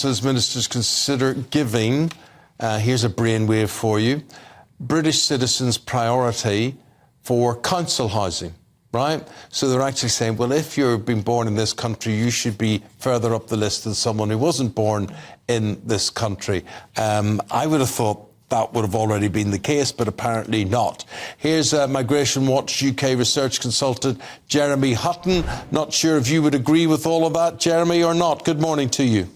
says ministers consider giving, here's a brainwave for you, British citizens priority for council housing, right? So they're actually saying, well, if you've been born in this country, you should be further up the list than someone who wasn't born in this country. I would have thought that would have already been the case, but apparently not. Here's Migration Watch UK research consultant Jeremy Hutton. Not sure if you would agree with all of that, Jeremy, or not. Good morning to you.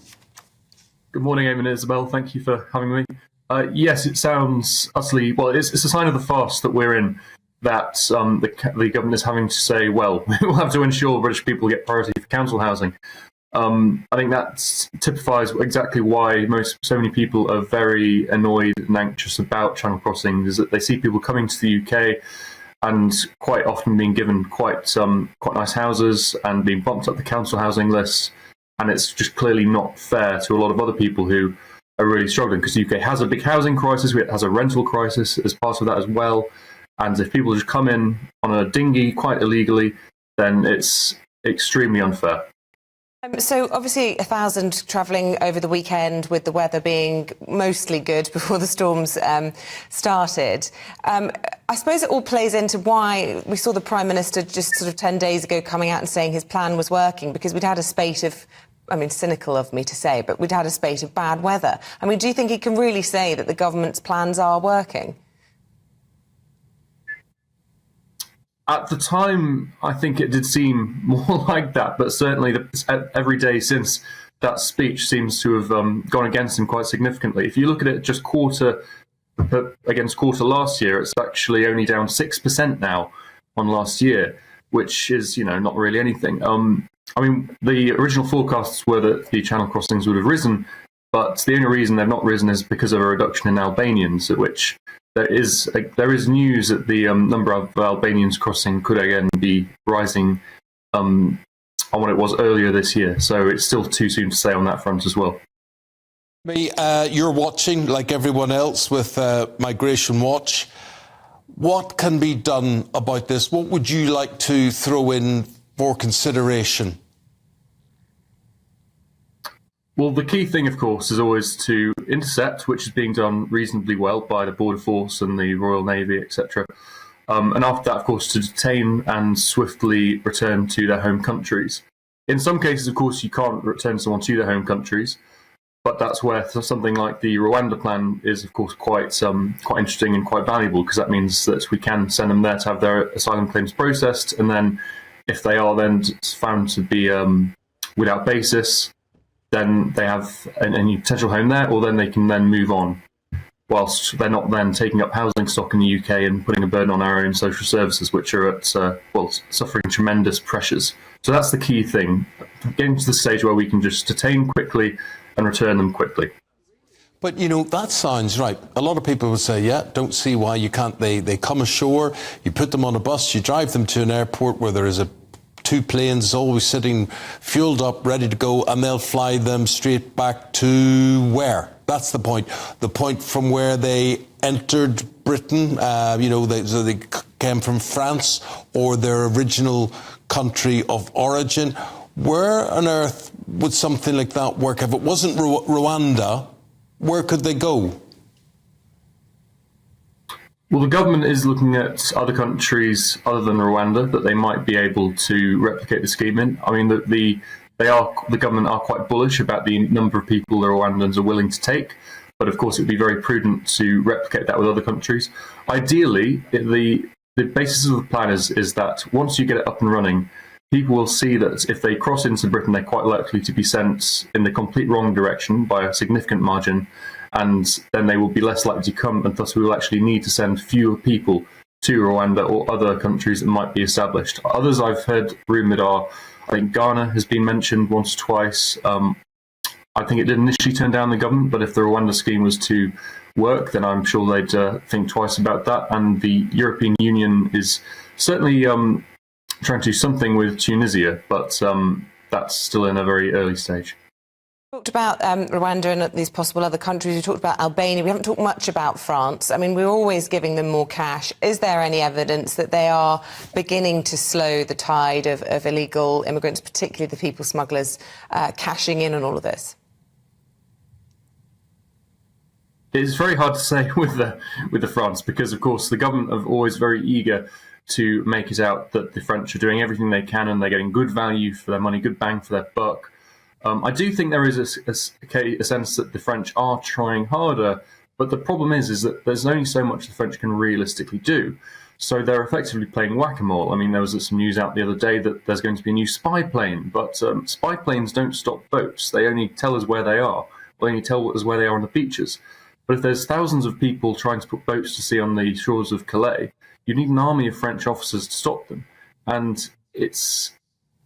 Good morning, Eamon and Isabel. Thank you for having me. Yes, it sounds utterly, well, it's a sign of the farce that we're in, that the government is having to say, well, we'll have to ensure British people get priority for council housing. I think that typifies exactly why so many people are very annoyed and anxious about channel crossings, is that they see people coming to the UK and quite often being given quite nice houses and being bumped up the council housing list, and it's just clearly not fair to a lot of other people who are really struggling, because the UK has a big housing crisis, it has a rental crisis as part of that as well, and if people just come in on a dinghy quite illegally, then it's extremely unfair. So obviously 1,000 travelling over the weekend, with the weather being mostly good before the storms started. I suppose it all plays into why we saw the Prime Minister just sort of 10 days ago coming out and saying his plan was working, because we'd had a spate of, I mean, cynical of me to say, but we'd had a spate of bad weather. I mean, do you think he can really say that the government's plans are working? At the time, I think it did seem more like that, but certainly every day since that speech seems to have gone against him quite significantly. If you look at it just quarter against quarter last year, it's actually only down 6% now on last year, which is, not really anything. I mean, the original forecasts were that the channel crossings would have risen, but the only reason they've not risen is because of a reduction in Albanians, at which there is news that the number of Albanians crossing could again be rising on what it was earlier this year. So it's still too soon to say on that front as well. You're watching, like everyone else, with Migration Watch. What can be done about this? What would you like to throw in for consideration? Well, the key thing, of course, is always to intercept, which is being done reasonably well by the Border Force and the Royal Navy, etc. And after that, of course, to detain and swiftly return to their home countries. In some cases, of course, you can't return someone to their home countries, but that's where something like the Rwanda plan is, of course, quite interesting and quite valuable, because that means that we can send them there to have their asylum claims processed, and then if they are then found to be without basis, then they have a new potential home there, or then they can then move on, whilst they're not then taking up housing stock in the UK and putting a burden on our own social services, which are at suffering tremendous pressures. So that's the key thing, getting to the stage where we can just detain quickly and return them quickly. But, that sounds right. A lot of people would say, yeah, don't see why you can't. They come ashore, you put them on a bus, you drive them to an airport where there is two planes always sitting fueled up, ready to go, and they'll fly them straight back to where? That's the point. The point from where they entered Britain, so they came from France or their original country of origin. Where on earth would something like that work? If it wasn't Rwanda, where could they go? Well, the government is looking at other countries other than Rwanda that they might be able to replicate the scheme in. I mean, the government are quite bullish about the number of people the Rwandans are willing to take, but of course it would be very prudent to replicate that with other countries. Ideally, the basis of the plan is that once you get it up and running, people will see that if they cross into Britain, they're quite likely to be sent in the complete wrong direction by a significant margin, and then they will be less likely to come, and thus we will actually need to send fewer people to Rwanda or other countries that might be established. Others I've heard rumoured are, I think Ghana has been mentioned once or twice. I think it did initially turn down the government, but if the Rwanda scheme was to work, then I'm sure they'd think twice about that. And the European Union is certainly trying to do something with Tunisia, but that's still in a very early stage. We talked about Rwanda and these possible other countries. We talked about Albania. We haven't talked much about France. I mean, we're always giving them more cash. Is there any evidence that they are beginning to slow the tide of illegal immigrants, particularly the people smugglers, cashing in on all of this? it's very hard to say with the France, because of course the government are always very eager to make it out that the French are doing everything they can and they're getting good value for their money, good bang for their buck. I do think there is a sense that the French are trying harder, but the problem is that there's only so much the French can realistically do. So they're effectively playing whack-a-mole. I mean, there was some news out the other day that there's going to be a new spy plane, but spy planes don't stop boats. They only tell us where they are. They only tell us where they are on the beaches. But if there's thousands of people trying to put boats to sea on the shores of Calais, you need an army of French officers to stop them. And the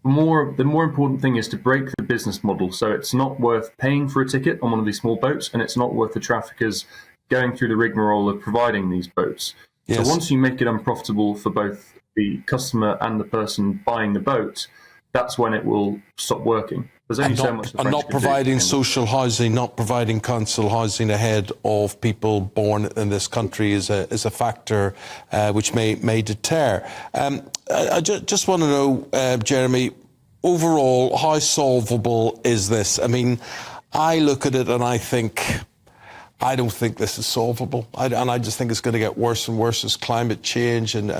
more important thing is to break the business model. So it's not worth paying for a ticket on one of these small boats, and it's not worth the traffickers going through the rigmarole of providing these boats. Yes. So once you make it unprofitable for both the customer and the person buying the boat, that's when it will stop working. There's only so much the French and not providing social housing, not providing council housing ahead of people born in this country is a factor which may deter. I just want to know, Jeremy, overall, how solvable is this? I mean, I look at it and I don't think this is solvable. I just think it's going to get worse and worse as climate change and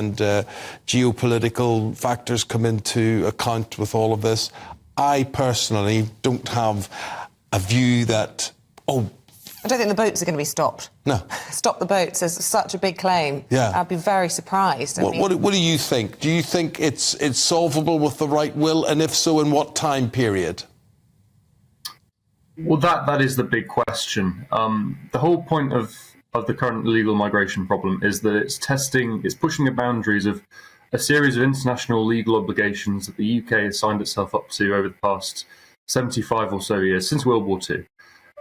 geopolitical factors come into account with all of this. I personally don't have a view that, I don't think the boats are going to be stopped. No. Stop the boats is such a big claim. Yeah. I'd be very surprised. What do you think? Do you think it's solvable with the right will? And if so, in what time period? Well, that is the big question. The whole point of the current illegal migration problem is that it's pushing the boundaries of a series of international legal obligations that the UK has signed itself up to over the past 75 or so years, since World War II.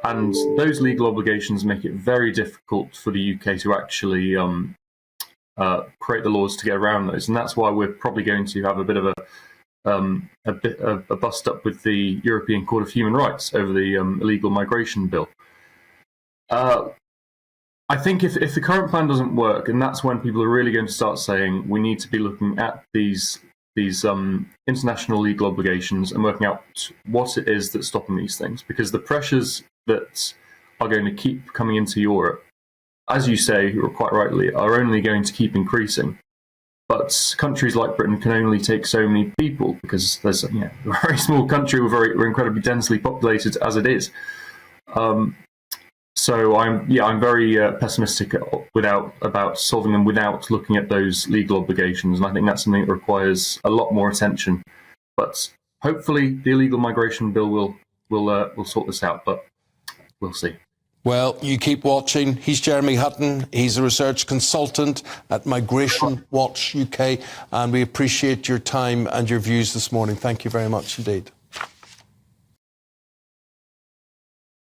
And those legal obligations make it very difficult for the UK to actually create the laws to get around those. And that's why we're probably going to have a bit of a bust up with the European Court of Human Rights over the illegal migration bill. I think if the current plan doesn't work, and that's when people are really going to start saying we need to be looking at these international legal obligations and working out what it is that's stopping these things, because the pressures that are going to keep coming into Europe, as you say, quite rightly, are only going to keep increasing. But countries like Britain can only take so many people because there's a very small country. We're incredibly densely populated as it is. So I'm very pessimistic about solving them without looking at those legal obligations, and I think that's something that requires a lot more attention. But hopefully, the illegal migration bill will sort this out. But we'll see. Well, you keep watching. He's Jeremy Hutton. He's a research consultant at Migration Watch UK, and we appreciate your time and your views this morning. Thank you very much indeed.